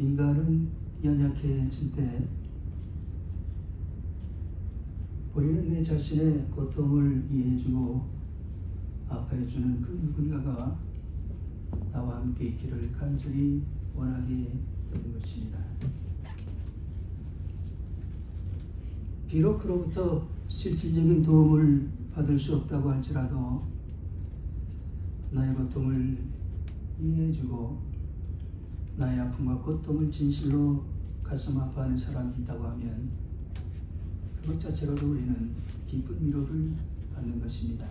인간은 연약해질 때 우리는 내 자신의 고통을 이해해주고 아파해주는 그 누군가가 나와 함께 있기를 간절히 원하게 되는 것입니다. 비록 그로부터 실질적인 도움을 받을 수 없다고 할지라도 나의 고통을 이해해주고 나의 아픔과 고통을 진실로 가슴 아파하는 사람이 있다고 하면 그것 자체로도 우리는 깊은 위로를 받는 것입니다.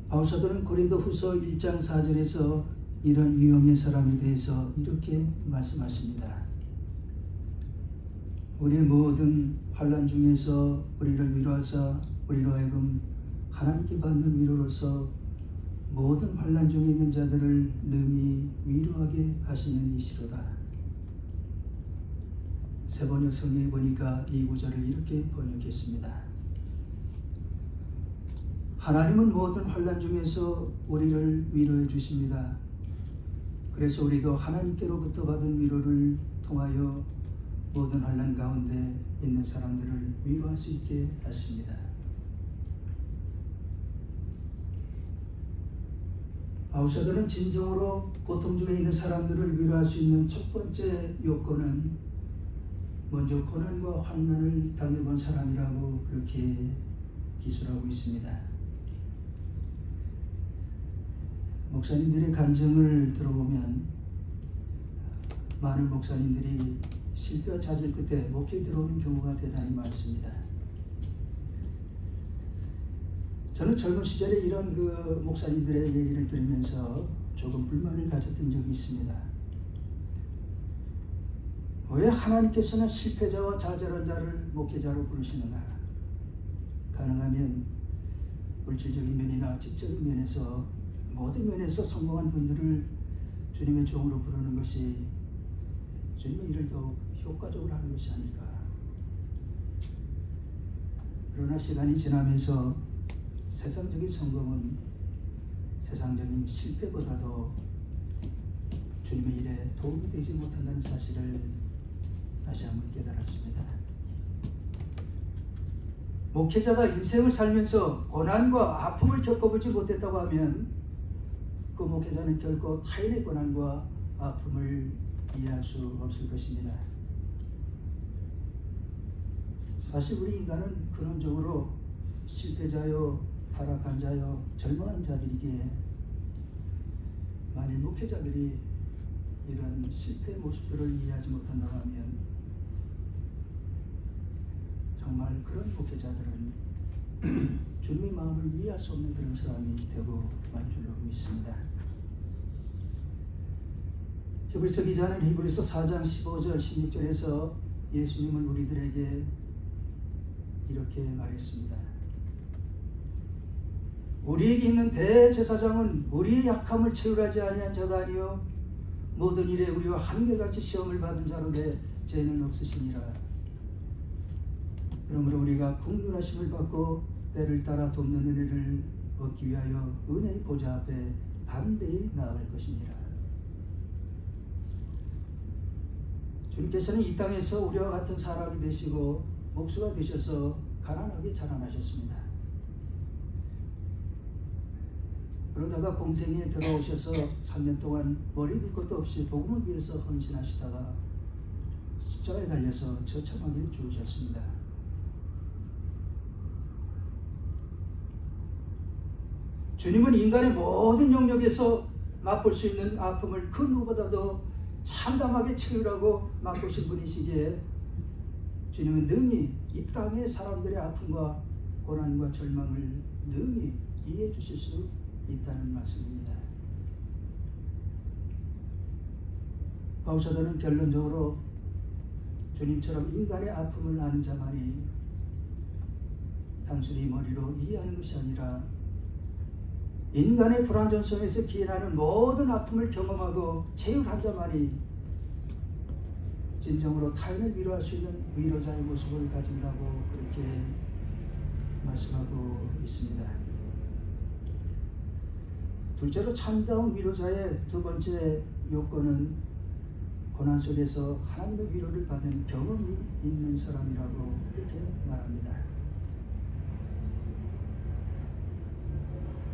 바울사도는 고린도후서 1장 4절에서 이런 유형의 사람에 대해서 이렇게 말씀하십니다. 우리의 모든 환난 중에서 우리를 위로하사 우리로 하여금 하나님께 받는 위로로서 모든 환난 중에 있는 자들을 능히 위로하게 하시는 이시로다. 세번역 성경에 보니까 이 구절을 이렇게 번역했습니다. 하나님은 모든 환난 중에서 우리를 위로해 주십니다. 그래서 우리도 하나님께로부터 받은 위로를 통하여 모든 환난 가운데 있는 사람들을 위로할 수 있게 하십니다. 바울사도는 진정으로 고통 중에 있는 사람들을 위로할 수 있는 첫 번째 요건은 먼저 고난과 환난을 당해본 사람이라고 그렇게 기술하고 있습니다. 목사님들의 간증을 들어보면 많은 목사님들이 실패와 좌절 끝에 목회에 들어오는 경우가 대단히 많습니다. 저는 젊은 시절에 이런 목사님들의 얘기를 들으면서 조금 불만을 가졌던 적이 있습니다. 왜 하나님께서는 실패자와 좌절한 자를 목회자로 부르시는가? 가능하면 물질적인 면이나 지적인 면에서 모든 면에서 성공한 분들을 주님의 종으로 부르는 것이 주님의 일을 더욱 효과적으로 하는 것이 아닐까. 그러나 시간이 지나면서 세상적인 성공은 세상적인 실패보다도 주님의 일에 도움이 되지 못한다는 사실을 다시 한번 깨달았습니다. 목회자가 인생을 살면서 고난과 아픔을 겪어보지 못했다고 하면 그 목회자는 결코 타인의 고난과 아픔을 이해할 수 없을 것입니다. 사실 우리 인간은 근원적으로 실패자요, 타락한 자요, 절망한 자들이기에 만일 목회자들이 이런 실패의 모습들을 이해하지 못한다고 하면 정말 그런 목회자들은 주님의 마음을 이해할 수 없는 그런 사람이 되고 말 줄로 믿습니다. 히브리서 기자는 히브리서 4장 15절 16절에서 예수님을 우리들에게 이렇게 말했습니다. 우리에게 있는 대제사장은 우리의 약함을 채울하지 아니한 자가 아니요 모든 일에 우리와 한결같이 시험을 받은 자로되 죄는 없으시니라. 그러므로 우리가 긍휼하심을 받고 때를 따라 돕는 은혜를 얻기 위하여 은혜의 보좌 앞에 담대히 나아갈 것이니라. 주님께서는 이 땅에서 우리와 같은 사람이 되시고 목수가 되셔서 가난하게 자라나셨습니다. 그러다가 공생에 들어오셔서 3년 동안 머리 둘 것도 없이 복음을 위해서 헌신하시다가 십자가에 달려서 처참하게 죽으셨습니다. 주님은 인간의 모든 영역에서 맛볼 수 있는 아픔을 그 누구보다도 참담하게 채우라고 맛보신 분이시기에 주님은 능히 이 땅의 사람들의 아픔과 고난과 절망을 능히 이해해 주실 수 있다는 말씀입니다. 바울사도는 결론적으로 주님처럼 인간의 아픔을 아는 자만이 단순히 머리로 이해하는 것이 아니라 인간의 불완전성에서 기인하는 모든 아픔을 경험하고 체육한 자만이 진정으로 타인을 위로할 수 있는 위로자의 모습을 가진다고 그렇게 말씀하고 있습니다. 둘째로 참다운 위로자의 두 번째 요건은 고난 속에서 하나님의 위로를 받은 경험이 있는 사람이라고 이렇게 말합니다.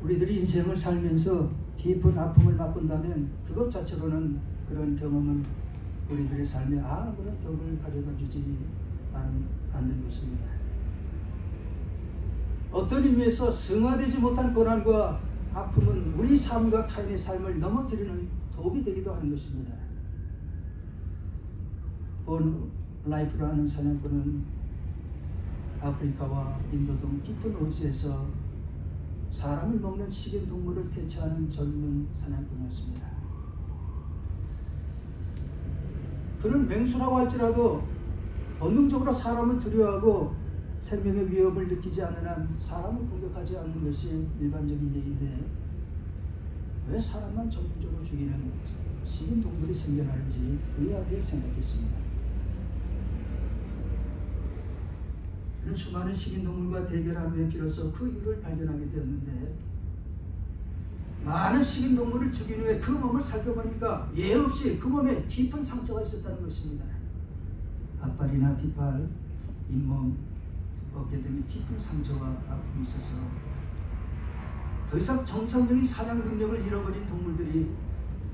우리들이 인생을 살면서 깊은 아픔을 맛본다면 그것 자체로는 그런 경험은 우리들의 삶에 아무런 덕을 가져다 주지 않는 것입니다. 어떤 의미에서 승화되지 못한 고난과 아픔은 우리 삶과 타인의 삶을 넘어뜨리는 독이 되기도 하는 것입니다. 본 라이프라는 사냥꾼은 아프리카와 인도 등 깊은 오지에서 사람을 먹는 식인 동물을 퇴치하는 젊은 사냥꾼이었습니다. 그는 맹수라고 할지라도 본능적으로 사람을 두려워하고 생명의 위협을 느끼지 않는 한 사람을 공격하지 않는 것이 일반적인 얘기인데 왜 사람만 전문적으로 죽이는 식인 동물이 생겨나는지 의아하게 생각했습니다. 그는 수많은 식인 동물과 대결한 후에 비로소 그 이유를 발견하게 되었는데 많은 식인 동물을 죽인 후에 그 몸을 살펴보니까 예 없이 그 몸에 깊은 상처가 있었다는 것입니다. 앞발이나 뒷발, 잇몸, 어깨 등의 깊은 상처와 아픔이 있어서 더 이상 정상적인 사냥 능력을 잃어버린 동물들이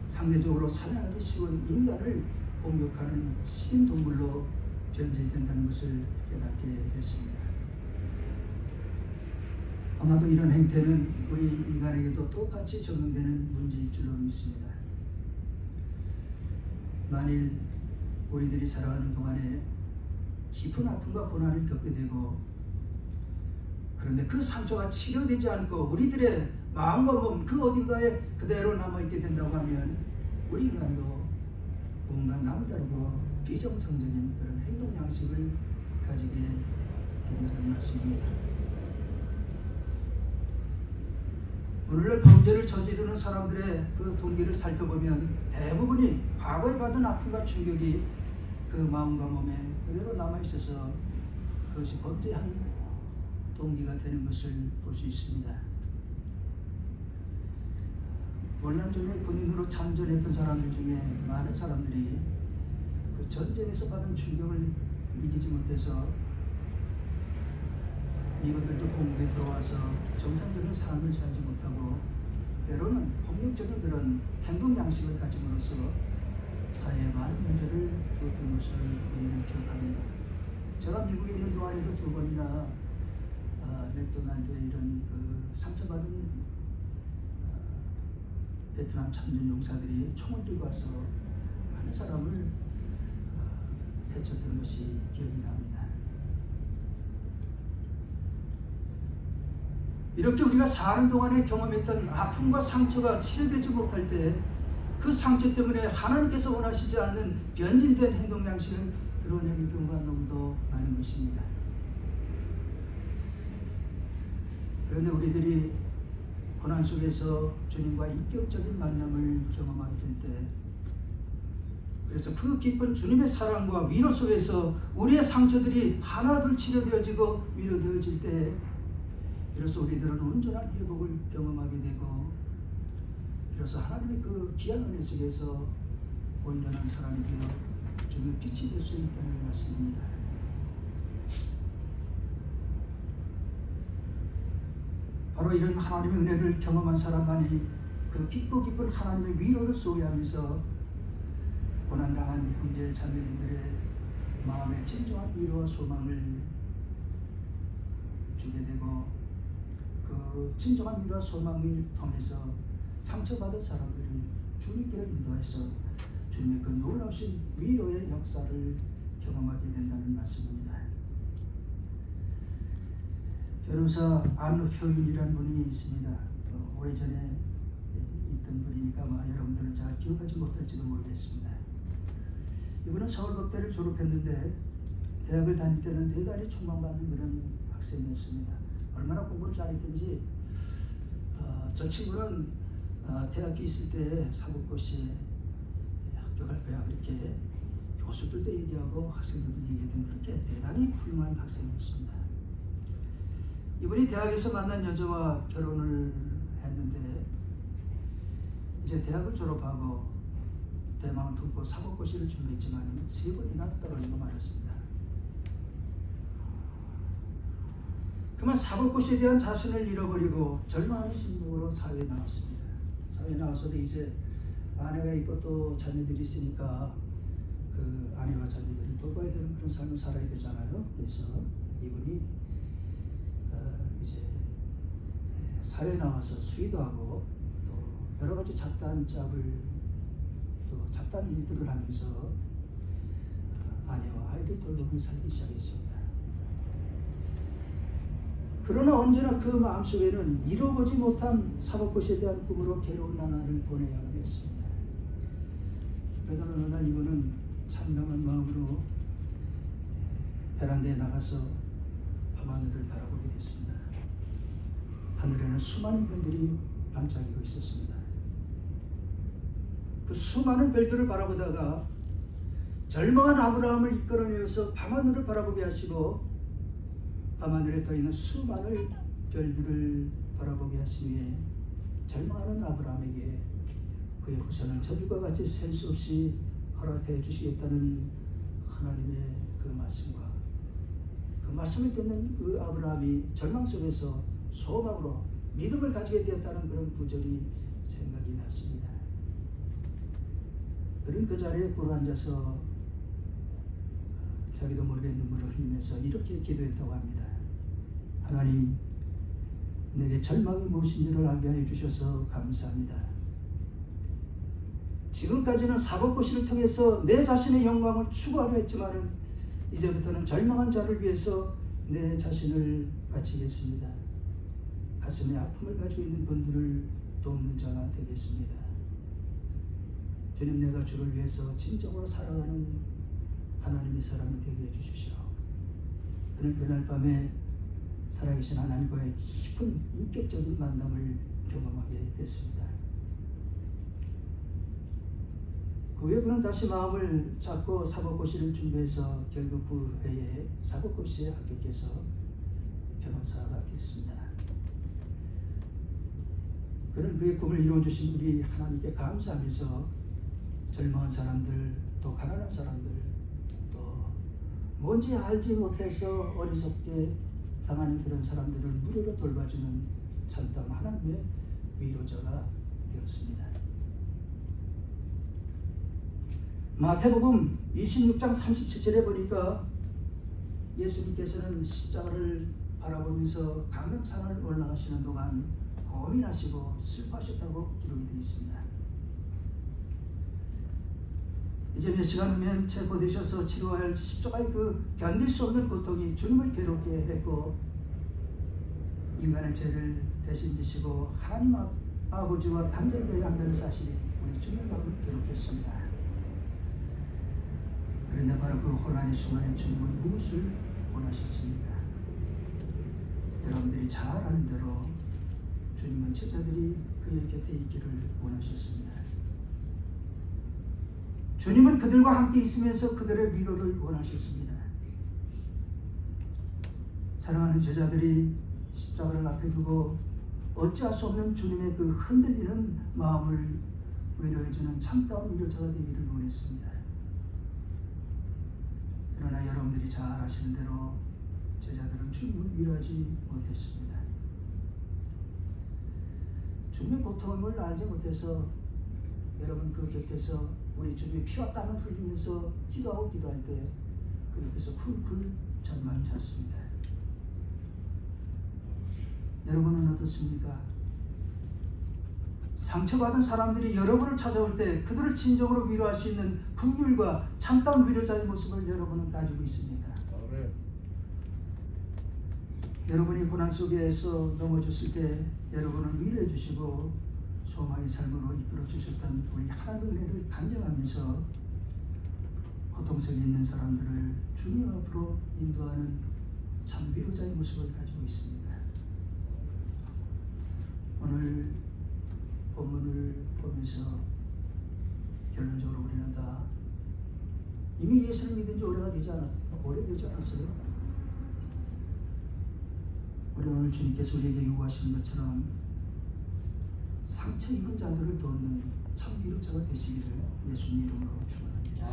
상대적으로 사냥하기 쉬운 인간을 공격하는 식인 동물로 변질이 된다는 것을 깨닫게 됐습니다. 아마도 이런 행태는 우리 인간에게도 똑같이 적용되는 문제일 줄로 믿습니다. 만일 우리들이 살아가는 동안에 깊은 아픔과 고난을 겪게 되고 그런데 그 상처가 치료되지 않고 우리들의 마음과 몸 그 어딘가에 그대로 남아있게 된다고 하면 우리 인간도 뭔가 남다르고 비정상적인 그런 행동 양식을 가지게 된다는 말씀입니다. 오늘날 범죄를 저지르는 사람들의 그 동기를 살펴보면 대부분이 과거에 받은 아픔과 충격이 그 마음과 몸에 그대로 남아있어서 그것이 범죄한 동기가 되는 것을 볼 수 있습니다. 월남전에 군인으로 참전했던 사람들 중에 많은 사람들이 그 전쟁에서 받은 충격을 이기지 못해서 미군들도 본국에 들어와서 정상적인 삶을 살지 못하고 때로는 폭력적인 그런 행동 양식을 가짐으로써 사회에 많은 문제를 주었던 것을 우리는 기억합니다. 제가 미국에 있는 동안에도 2번이나 맥도날드의 이런 그 상처받은 베트남 참전 용사들이 총을 들고 와서 한 사람을 해쳤던 것이 기억이 납니다. 이렇게 우리가 사는 동안에 경험했던 아픔과 상처가 치료되지 못할 때 그 상처 때문에 하나님께서 원하시지 않는 변질된 행동 양식을 드러내는 경우가 너무도 많은 것입니다. 그런데 우리들이 고난 속에서 주님과 인격적인 만남을 경험하게 될 때 그래서 그 깊은 주님의 사랑과 위로 속에서 우리의 상처들이 하나둘 치료되어지고 위로되어질 때 비로소 우리들은 온전한 회복을 경험하게 되고 비로소 하나님의 그 귀한 은혜 속에서 온전한 사람이 되어 주님의 빛이 될 수 있다는 말씀입니다. 바로 이런 하나님의 은혜를 경험한 사람만이 그 깊고 깊은 하나님의 위로를 소유하면서 고난당한 형제 자매님들의 마음에 진정한 위로와 소망을 주게 되고 그 진정한 위로와 소망을 통해서 상처받은 사람들을 주님께로 인도해서 주님의 그 놀라우신 위로의 역사를 경험하게 된다는 말씀입니다. 변호사 안효인이라는 분이 있습니다. 오래전에 있던 분이니까 여러분들은 잘 기억하지 못할지도 모르겠습니다. 이분은 서울법대를 졸업했는데 대학을 다닐 때는 대단히 촉망받는 그런 학생이었습니다. 얼마나 공부를 잘했든지 저 친구는 대학교 있을 때 사법고시에 합격할 거야 그렇게 교수들도 얘기하고 학생들도 얘기하던 그렇게 대단히 훌륭한 학생이었습니다. 이분이 대학에서 만난 여자와 결혼을 했는데 이제 대학을 졸업하고 대망을 품고 사법고시를 준비했지만 3번이나 떨어지고 말았습니다. 그만 사법고시에 대한 자신을 잃어버리고 절망하는 심정으로 사회에 나왔습니다. 사회에 나와서도 이제 아내가 있고 또 자녀들이 있으니까 그 아내와 자녀들을 돌봐야 되는 그런 삶을 살아야 되잖아요. 그래서 이분이 이제 사회에 나와서 수의도 하고 또 여러 가지 잡다한 짝을 또 잡다한 일들을 하면서 아내와 아이를 돌보며 살기 시작했습니다. 그러나 언제나 그 마음속에는 이루어보지 못한 사법고시에 대한 꿈으로 괴로운 나날을 보내야만 했습니다. 그러다 어느 날 이분은 참담한 마음으로 베란다에 나가서 밤하늘을 바라보게 됐습니다. 하늘에는 수많은 별들이 반짝이고 있었습니다. 그 수많은 별들을 바라보다가 절망한 아브라함을 이끌어내어서 밤하늘을 바라보게 하시고 밤하늘에 떠있는 수많은 별들을 바라보게 하시며 절망하는 아브라함에게 그의 후손을 저주가 같이 셀 수 없이 허락해 주시겠다는 하나님의 그 말씀과 그 말씀을 듣는 그 아브라함이 절망 속에서 소망으로 믿음을 가지게 되었다는 그런 구절이 생각이 났습니다. 그는 그 자리에 불어앉아서 자기도 모르게 눈물을 흘리면서 이렇게 기도했다고 합니다. 하나님, 내게 절망이 무엇인지를 알게 하여 주셔서 감사합니다. 지금까지는 사법고시를 통해서 내 자신의 영광을 추구하려 했지만 이제부터는 절망한 자를 위해서 내 자신을 바치겠습니다. 가슴에 아픔을 가지고 있는 분들을 돕는 자가 되겠습니다. 주님, 내가 주를 위해서 진정으로 살아가는 하나님의 사람이 되게 해주십시오. 그는 그날 밤에 살아계신 하나님과의 깊은 인격적인 만남을 경험하게 됐습니다. 그 후에 그는 다시 마음을 잡고 사법고시를 준비해서 결국 그 해에 사법고시에 합격해서 변호사가 됐습니다. 그는 그의 꿈을 이루어주신 우리 하나님께 감사하면서 절망한 사람들, 또 가난한 사람들, 또 뭔지 알지 못해서 어리석게 당하는 그런 사람들을 무료로 돌봐주는 참담 하나님의 위로자가 되었습니다. 마태복음 26장 37절에 보니까 예수님께서는 십자가를 바라보면서 감람산을 올라가시는 동안 고민하시고 슬퍼하셨다고 기록이 되어 있습니다. 이제 몇 시간 후면 체포되셔서 치료할 십자가의 그 견딜 수 없는 고통이 주님을 괴롭게 했고 인간의 죄를 대신 지시고 하나님 아버지와 단절되어야 한다는 사실이 우리 주님의 마음을 괴롭혔습니다. 그런데 바로 그 혼란의 순간에 주님은 무엇을 원하셨습니까? 여러분들이 잘 아는 대로 주님은 제자들이 그의 곁에 있기를 원하셨습니다. 주님은 그들과 함께 있으면서 그들의 위로를 원하셨습니다. 사랑하는 제자들이 십자가를 앞에 두고 어찌할 수 없는 주님의 그 흔들리는 마음을 위로해주는 참다운 위로자가 되기를 원했습니다. 그러나 여러분들이 잘 아시는 대로 제자들은 주님을 위로하지 못했습니다. 주님의 고통을 알지 못해서 여러분 그 곁에서 우리 주님의 피와 땀을 흘리면서 기도하고 기도할 때 그 옆에서 쿨쿨 잠만 잤습니다. 여러분은 어떻습니까? 상처받은 사람들이 여러분을 찾아올 때 그들을 진정으로 위로할 수 있는 긍휼과 참다운 위로자의 모습을 여러분은 가지고 있습니다. 네. 여러분이 고난 속에서 넘어졌을 때 여러분을 위로해 주시고 소망의 삶으로 이끌어 주셨던 우리 하나님의 은혜를 간증하면서 고통 속에 있는 사람들을 주님 앞으로 인도하는 참 위로자의 모습을 가지고 있습니다. 오늘 본문을 보면서 결론적으로 우리는 다 이미 예수를 믿은 지 오래되지 않았어요. 우리 오늘 주님께서 우리에게 요구하시는 것처럼 상처 입은 자들을 돕는 참 위로자가 되시기를 예수님 이름으로 축원합니다.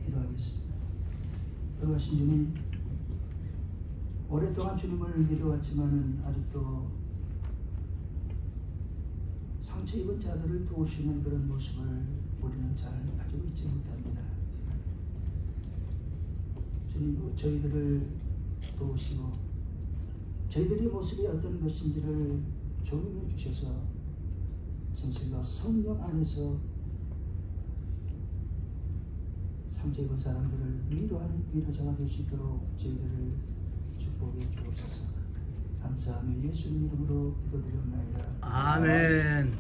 기도하겠습니다. 돌아가신 주님, 오랫동안 주님을 믿어왔지만은 아직도 상처 입은 자들을 도우시는 그런 모습을 우리는 잘 가지고 있지 못합니다. 주님, 저희들을 도우시고 저희들의 모습이 어떤 것인지를 조명해 주셔서 진실로 성령 안에서 상처 입은 사람들을 위로하는 위로자가 될 수 있도록 저희들을 축복해 주옵소서. 감사하며 예수님 이름으로 기도드렸나이다. 아멘.